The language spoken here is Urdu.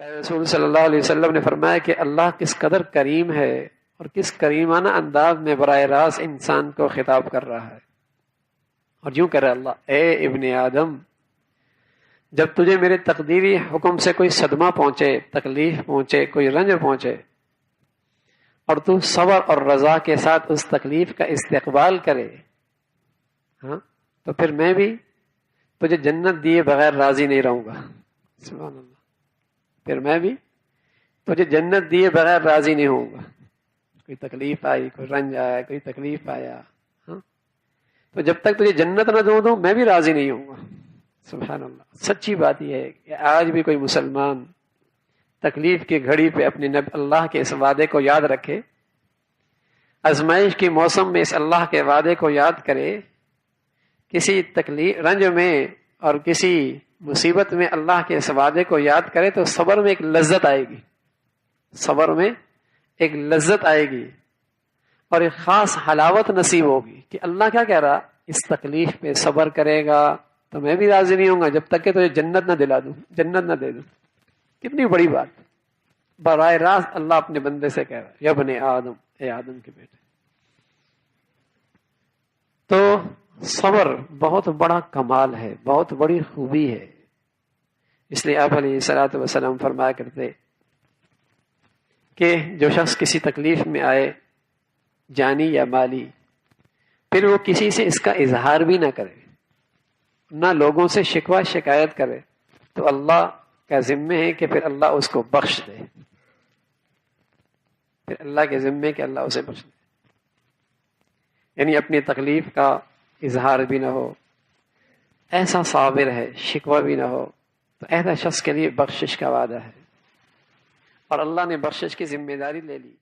رسول صلی اللہ علیہ وسلم نے فرمایا کہ اللہ کس قدر کریم ہے اور کس کریمانہ انداز میں براہ راست انسان کو خطاب کر رہا ہے، اور یوں کہہ رہا اللہ، اے ابن آدم، جب تجھے میرے تقدیری حکم سے کوئی صدمہ پہنچے، تکلیف پہنچے، کوئی رنج پہنچے، اور تو صبر اور رضا کے ساتھ اس تکلیف کا استقبال کرے، ہاں، تو پھر میں بھی تجھے جنت دیے بغیر راضی نہیں رہوں گا۔ سبحان اللہ، پھر میں بھی تجھے جنت دیے بغیر راضی نہیں ہوں گا۔ کوئی تکلیف آئی، کوئی رنج آیا، کوئی تکلیف آیا، ہاں، تو جب تک تجھے جنت نہ دوں میں بھی راضی نہیں ہوں گا۔ سبحان اللہ، سچی بات یہ ہے کہ آج بھی کوئی مسلمان تکلیف کی گھڑی پہ اپنے اللہ کے اس وعدے کو یاد رکھے، آزمائش کے موسم میں اس اللہ کے وعدے کو یاد کرے، کسی تکلیف رنج میں اور کسی مصیبت میں اللہ کے اس وعدے کو یاد کرے تو صبر میں ایک لذت آئے گی، صبر میں ایک لذت آئے گی اور ایک خاص حلاوت نصیب ہوگی کہ اللہ کیا کہہ رہا، اس تکلیف پہ صبر کرے گا تو میں بھی راضی نہیں ہوں گا جب تک کہ تجھے جنت نہ دلا دوں، جنت نہ دے دوں۔ کتنی بڑی بات، براہ راست اللہ اپنے بندے سے کہہ رہا ہے، یا بنی آدم، اے آدم کے بیٹے۔ تو صبر بہت بڑا کمال ہے، بہت بڑی خوبی ہے، اس لیے آپ علیہ الصلوۃ والسلام فرمایا کرتے کہ جو شخص کسی تکلیف میں آئے، جانی یا مالی، پھر وہ کسی سے اس کا اظہار بھی نہ کرے، نہ لوگوں سے شکوہ شکایت کرے، تو اللہ کا ذمہ ہے کہ پھر اللہ اس کو بخش دے، پھر اللہ کے ذمہ کہ اللہ اسے بخش دے۔ یعنی اپنی تکلیف کا اظہار بھی نہ ہو، ایسا صابر ہے، شکوہ بھی نہ ہو، تو ایسا شخص کے لیے بخشش کا وعدہ ہے، اور اللہ نے بخشش کی ذمہ داری لے لی۔